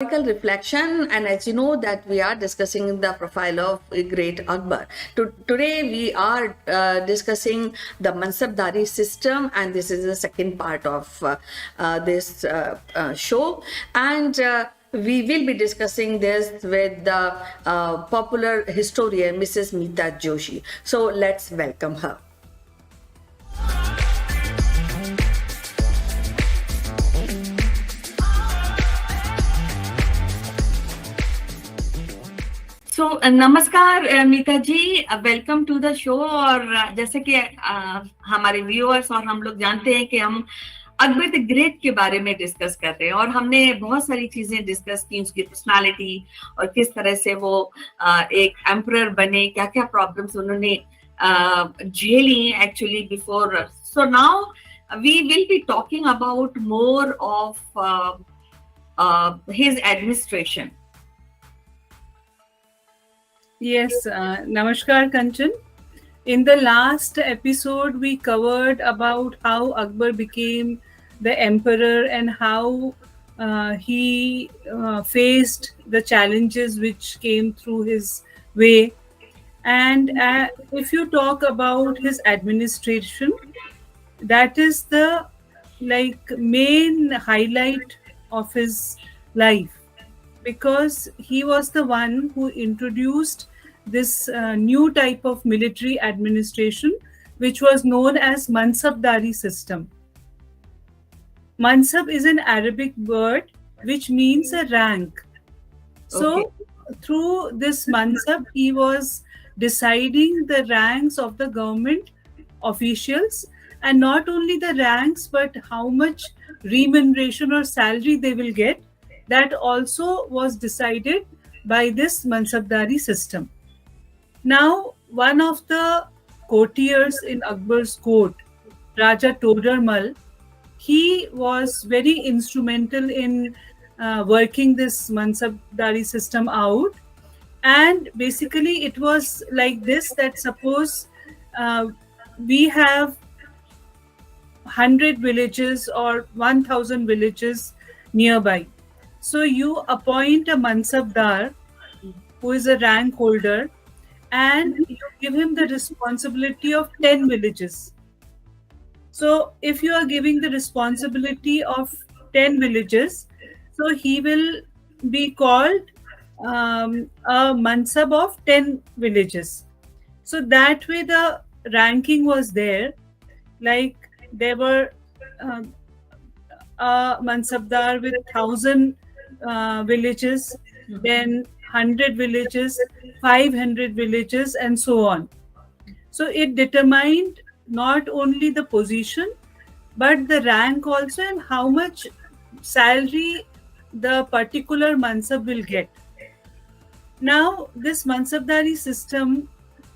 Reflection, and as you know that we are discussing the profile of a great Akbar. Today we are discussing the Mansabdari system, and this is the second part of this show, and we will be discussing this with the popular historian Mrs. Meeta Joshi. So let's welcome her. So, नमस्कार मीता जी, welcome to the show. और जैसे कि हमारे viewers और हम लोग जानते हैं कि हम अकबर द ग्रेट के बारे में डिस्कस कर रहे हैं, और हमने बहुत सारी चीजें डिस्कस की, उसकी पर्सनालिटी और किस तरह से वो एक एम्परर बने, क्या क्या प्रॉब्लम्स उन्होंने झेली actually before. So now we will be talking about more of his administration. Yes, Namaskar Kanchan. In the last episode, we covered about how Akbar became the emperor and how he faced the challenges which came through his way. And if you talk about his administration, that is the main highlight of his life, because he was the one who introduced this new type of military administration, which was known as Mansabdari System. Mansab is an Arabic word which means a rank. So through this Mansab, he was deciding the ranks of the government officials, and not only the ranks, but how much remuneration or salary they will get. That also was decided by this Mansabdari system. Now, one of the courtiers in Akbar's court, Raja Todarmal, he was very instrumental in working this Mansabdari system out. And basically, it was like this, that suppose we have 100 villages or 1,000 villages nearby. So you appoint a Mansabdar who is a rank holder, and you give him the responsibility of 10 villages. So if you are giving the responsibility of 10 villages, so he will be called a Mansab of 10 villages. So that way the ranking was there. Like there were a Mansabdar with 1,000 villages, then 100 villages, 500 villages, and so on. So it determined not only the position, but the rank also, and how much salary the particular Mansab will get. Now, this Mansabdari system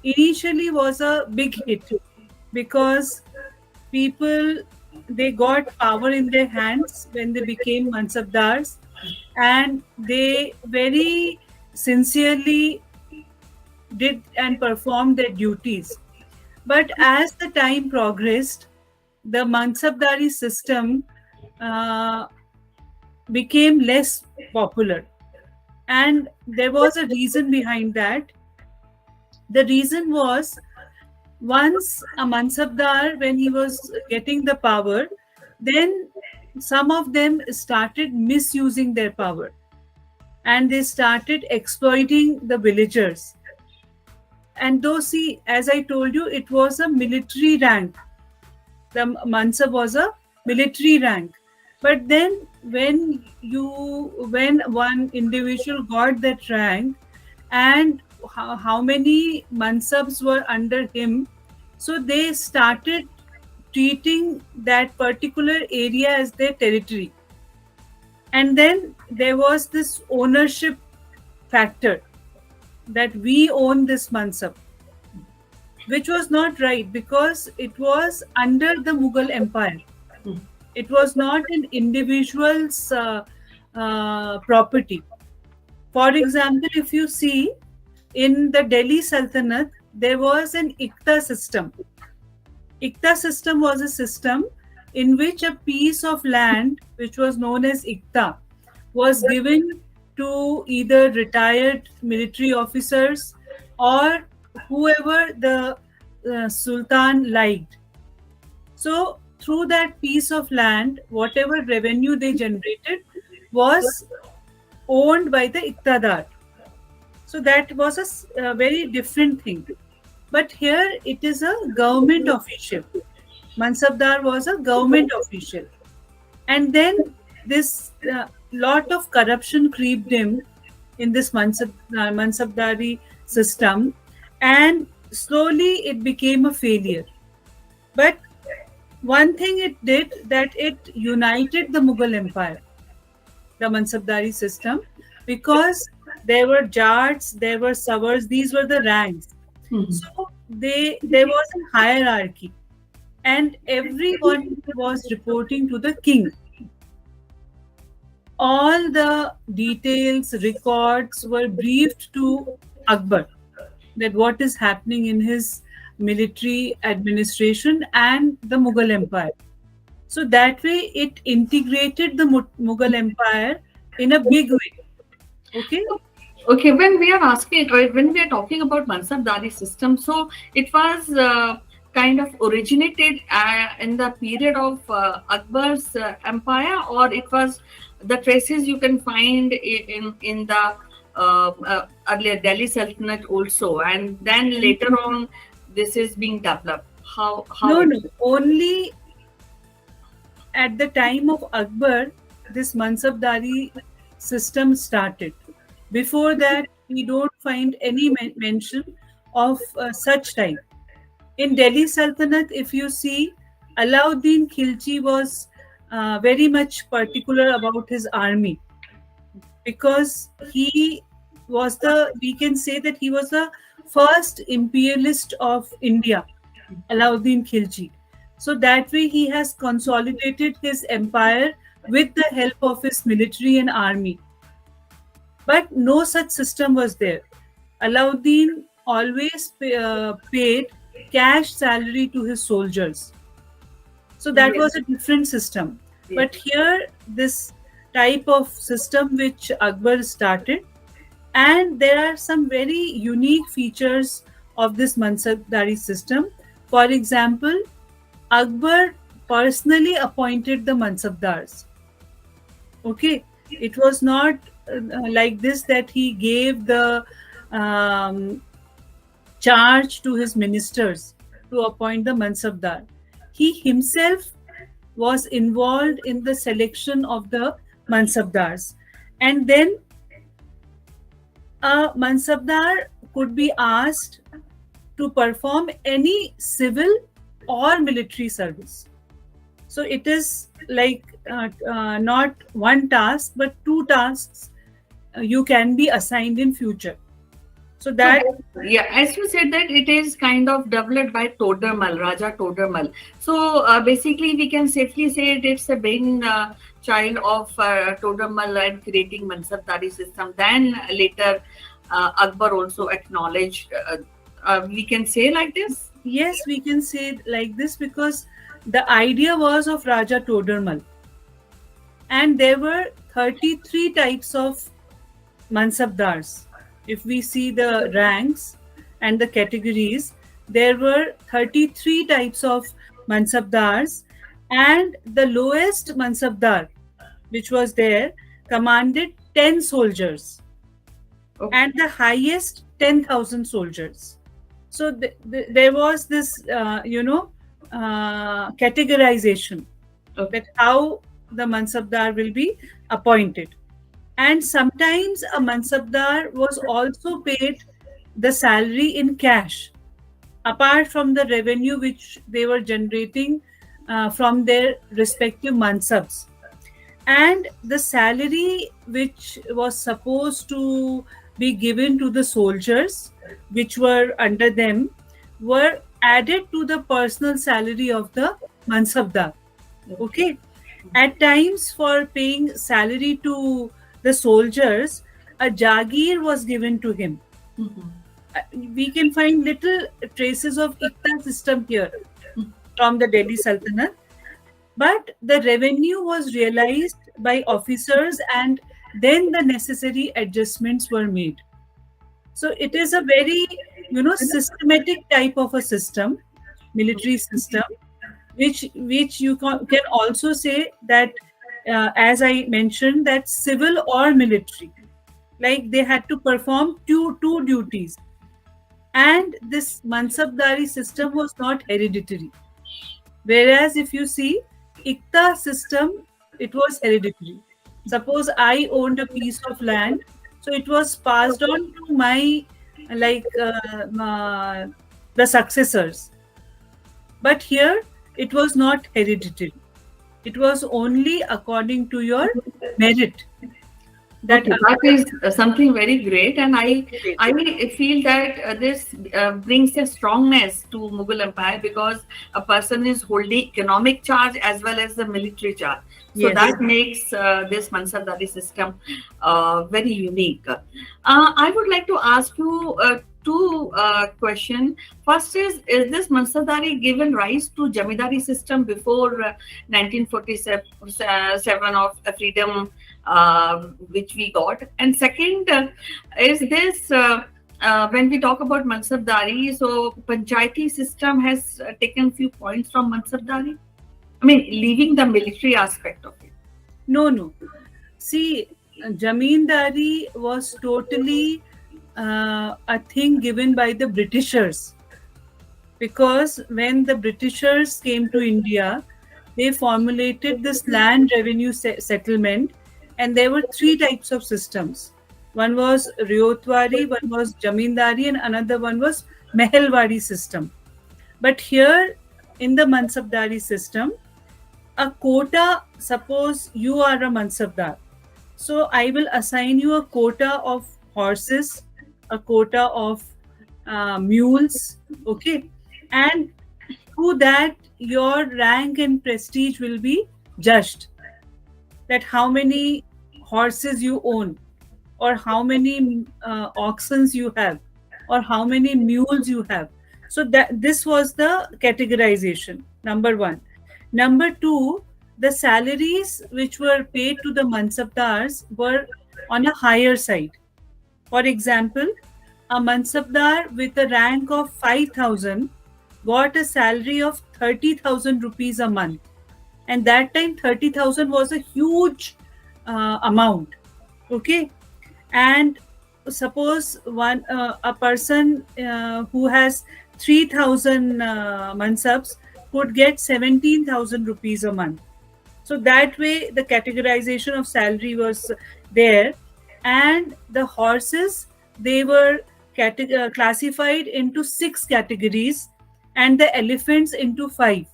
initially was a big hit, because people, they got power in their hands when they became Mansabdars, and they very sincerely did and performed their duties. But as the time progressed, the Mansabdari system became less popular, and there was a reason behind that. The reason was, once a Mansabdar, when he was getting the power, then some of them started misusing their power, and they started exploiting the villagers. And though, see, as I told you, it was a military rank. The Mansab was a military rank. But then when one individual got that rank, and how many Mansabs were under him, so they started treating that particular area as their territory. And then there was this ownership factor, that we own this Mansab, which was not right, because it was under the Mughal Empire. It was not an individual's property. For example, if you see, in the Delhi Sultanate, there was an Ikta system. Ikta system was a system in which a piece of land, which was known as Ikta, was given to either retired military officers or whoever the Sultan liked. So, through that piece of land, whatever revenue they generated was owned by the Iqtadar. So, that was a very different thing. But here it is a government official. Mansabdar was a government official. And then this lot of corruption creeped in this Mansabdari system, and slowly it became a failure. But one thing it did, that it united the Mughal Empire, the Mansabdari system, because there were Jats, there were Savars, these were the ranks. So there was a hierarchy, and everyone was reporting to the king. All the details, records were briefed to Akbar, that what is happening in his military administration and the Mughal Empire. So that way it integrated the Mughal Empire in a big way. Okay? Okay, when we are asking, or when we are talking about Mansabdari system, so it was kind of originated in the period of Akbar's empire, or it was the traces you can find in the earlier Delhi Sultanate also, and then later on this is being developed. How? No, only at the time of Akbar this Mansabdari system started. Before that, we don't find any mention of such type. In Delhi Sultanate, if you see, Alauddin Khilji was very much particular about his army, because he was we can say that he was the first imperialist of India, Alauddin Khilji. So that way he has consolidated his empire with the help of his military and army. But no such system was there. Alauddin always paid cash salary to his soldiers. So that was a different system. But here, this type of system which Akbar started, and there are some very unique features of this Mansabdari system. For example, Akbar personally appointed the Mansabdars. Okay, it was not like this that he gave the charge to his ministers to appoint the Mansabdar. He himself was involved in the selection of the Mansabdars. And then a Mansabdar could be asked to perform any civil or military service. So it is like not one task, but two tasks you can be assigned in future. So that, yeah, as you said, that it is kind of developed by Todermal, Raja Todermal. So basically, we can safely say it's a brain child of Todermal and creating Mansabdari system. Then later, Akbar also acknowledged. We can say like this. Yes, we can say like this, because the idea was of Raja Todermal, and there were 33 types of Mansabdars. If we see the ranks and the categories, there were 33 types of Mansabdars, and the lowest Mansabdar, which was there, commanded 10 soldiers, and the highest 10,000 soldiers. So there was this, categorization that how the Mansabdar will be appointed. And sometimes a Mansabdar was also paid the salary in cash, apart from the revenue which they were generating from their respective Mansabs. And the salary which was supposed to be given to the soldiers which were under them were added to the personal salary of the Mansabdar. Okay. At times, for paying salary to the soldiers, a Jagir was given to him. We can find little traces of Ikta system here from the Delhi Sultanate. But the revenue was realized by officers and then the necessary adjustments were made. So it is a very, systematic type of a system, military system, which you can also say that, as I mentioned, that civil or military, like they had to perform two duties. And this Mansabdari system was not hereditary. Whereas if you see Ikta system, it was hereditary. Suppose I owned a piece of land, so it was passed on to my, like the successors. But here it was not hereditary. It was only according to your merit. That is something very great, and I feel that this brings a strongness to Mughal Empire, because a person is holding economic charge as well as the military charge. So Yes. that makes this Mansabdari system very unique. I would like to ask you two questions. First is this Mansabdari given rise to Jamidari system before 1947 of freedom which we got? And second, is this when we talk about Mansabdari, so Panchayati system has taken few points from Mansabdari? I mean, leaving the military aspect of it. No. See, Jamindari was totally a thing given by the Britishers. Because when the Britishers came to India, they formulated this land revenue settlement, and there were three types of systems. One was Ryotwari, one was Jamindari, and another one was Mehelwari system. But here in the Mansabdari system, a quota, suppose you are a Mansabdar. So I will assign you a quota of horses, a quota of mules, okay? And to that, your rank and prestige will be judged. That how many horses you own, or how many oxens you have, or how many mules you have. So that this was the categorization, number one. Number two, the salaries which were paid to the Mansabdars were on a higher side. For example, a Mansabdar with a rank of 5,000 got a salary of 30,000 rupees a month. And that time 30,000 was a huge amount. Okay. And suppose a person who has 3,000 mansabs could get 17,000 rupees a month. So that way the categorization of salary was there. And the horses, they were classified into 6 categories, and the elephants into 5.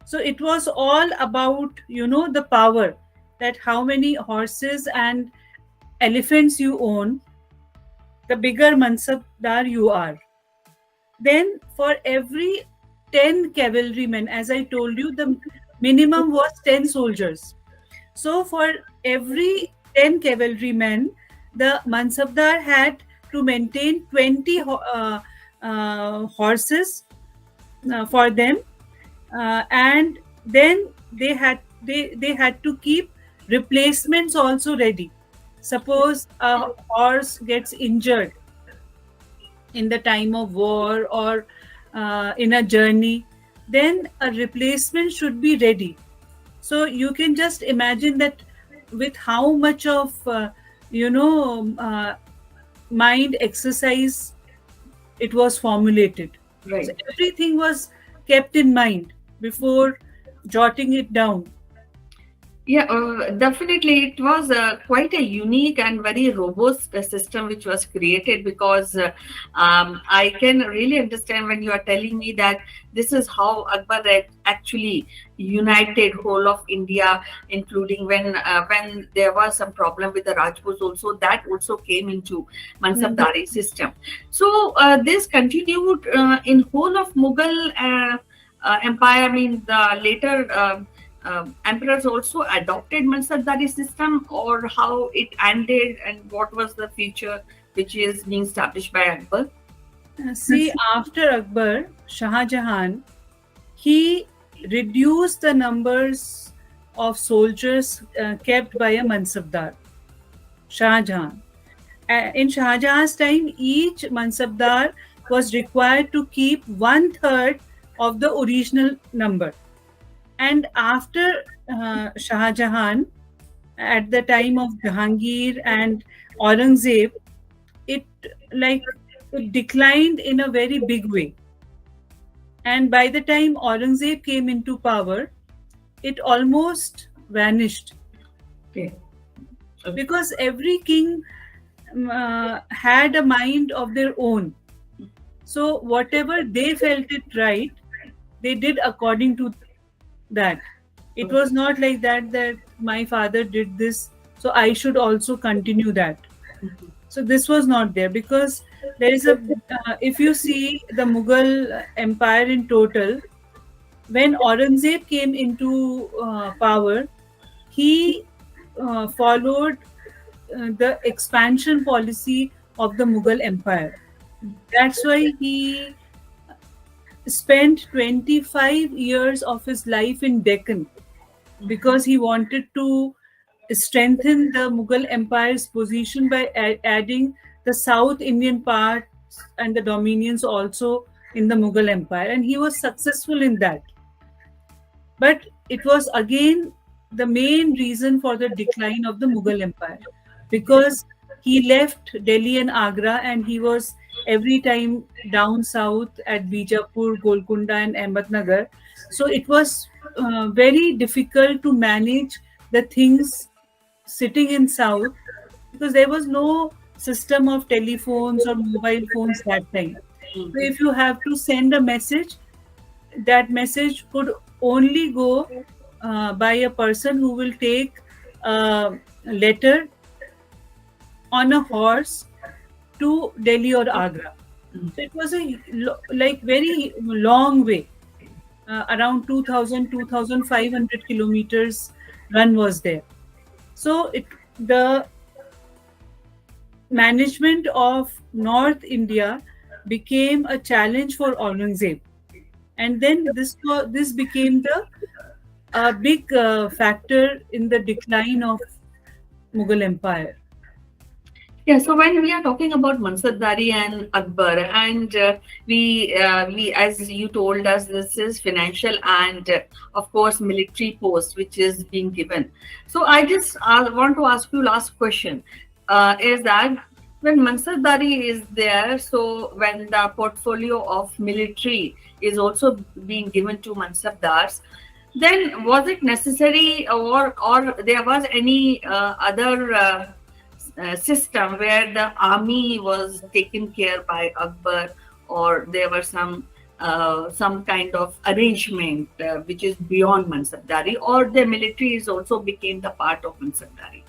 So it was all about, the power, that how many horses and elephants you own, the bigger Mansabdar you are. Then for every 10 cavalrymen, as I told you, the minimum was 10 soldiers. So for every 10 cavalrymen, the Mansabdar had to maintain 20 horses for them, and then they had to keep replacements also ready. Suppose a horse gets injured in the time of war or in a journey, then a replacement should be ready. So you can just imagine that with how much of mind exercise it was formulated. Right. So everything was kept in mind before jotting it down. Yeah, definitely. It was quite a unique and very robust system which was created, because I can really understand when you are telling me that this is how Akbar actually united whole of India, including when there was some problem with the Rajputs also, that also came into Mansabdari system. So this continued in whole of Mughal empire. I mean, the later emperors also adopted Mansabdari system, or how it ended, and what was the future which is being established by Akbar? See, after Akbar, Shah Jahan, he reduced the numbers of soldiers kept by a Mansabdar. Shah Jahan. In Shah Jahan's time, each Mansabdar was required to keep 1/3 of the original number. And after Shah Jahan, at the time of Jahangir and Aurangzeb, it like it declined in a very big way. And by the time Aurangzeb came into power, it almost vanished. Okay. Because every king had a mind of their own. So whatever they felt it right, they did according to that. It was not like that my father did this, so I should also continue that. So this was not there, because there is a if you see the Mughal empire in total, when Aurangzeb came into power, he followed the expansion policy of the Mughal empire. That's why he spent 25 years of his life in Deccan, because he wanted to strengthen the Mughal empire's position by adding the South Indian parts and the dominions also in the Mughal empire, and he was successful in that. But it was again the main reason for the decline of the Mughal empire, because he left Delhi and Agra, and he was every time down south at Bijapur, Golconda, and Ahmednagar. So it was very difficult to manage the things sitting in south, because there was no system of telephones or mobile phones that time. So if you have to send a message, that message could only go by a person who will take a letter on a horse to Delhi or Agra. So it was a very long way. Around 2,500 kilometers run was there. So the management of North India became a challenge for Aurangzeb, and then this became a big factor in the decline of Mughal Empire. Yeah, so when we are talking about Mansabdari and Akbar, and we, as you told us, this is financial and, of course, military post which is being given. So I just want to ask you last question, is that when Mansabdari is there, so when the portfolio of military is also being given to Mansabdars, then was it necessary, or there was any other system where the army was taken care by Akbar, or there were some kind of arrangement which is beyond Mansabdari, or the military is also became the part of Mansabdari?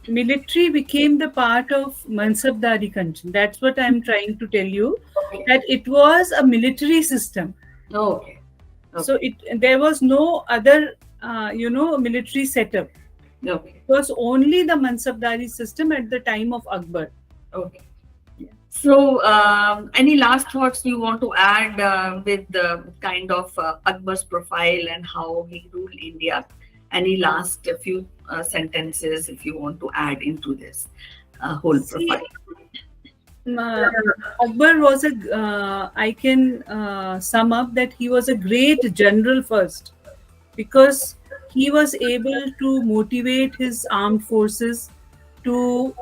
Military became the part of Mansabdari country. That's what I'm trying to tell you, that it was a military system. Okay. So there was no other, military setup. Okay. It was only the Mansabdari system at the time of Akbar. Okay. So, any last thoughts you want to add with the kind of Akbar's profile and how he ruled India? Any last few sentences if you want to add into this whole profile? Akbar was I can sum up that he was a great general first, because he was able to motivate his armed forces to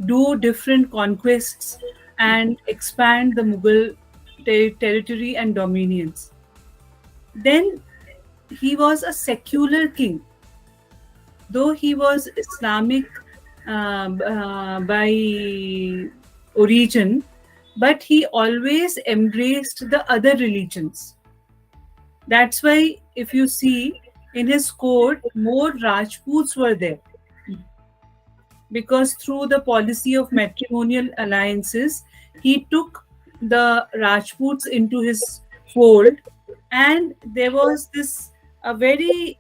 do different conquests and expand the Mughal territory and dominions. Then he was a secular king. Though he was Islamic by origin, but he always embraced the other religions. That's why if you see in his court, more Rajputs were there, because through the policy of matrimonial alliances, he took the Rajputs into his fold, and there was this a very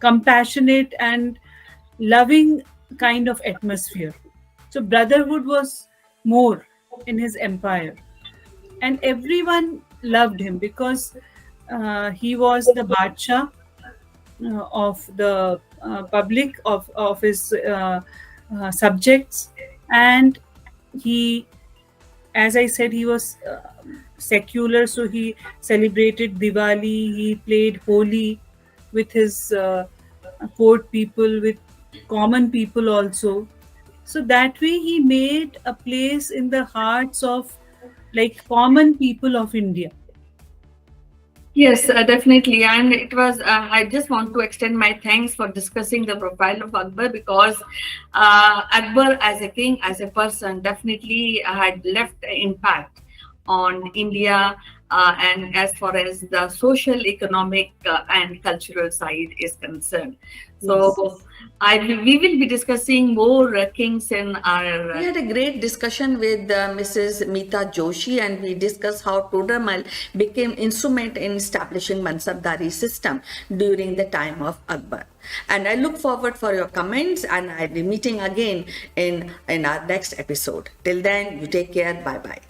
compassionate and loving kind of atmosphere. So brotherhood was more in his empire, and everyone loved him because he was the Badshah, of the public, of his subjects. And he, as I said, he was secular, so he celebrated Diwali, he played Holi with his court people, with common people also. So that way he made a place in the hearts of like common people of India. Yes, definitely. And it was, I just want to extend my thanks for discussing the profile of Akbar, because Akbar as a king, as a person, definitely had left an impact on India, and as far as the social, economic, and cultural side is concerned. So we will be discussing more kings in our. We had a great discussion with Mrs. Meeta Joshi, and we discussed how Todarmal became instrument in establishing Mansabdari system during the time of Akbar. And I look forward for your comments, and I'll be meeting again in our next episode. Till then, you take care. Bye bye.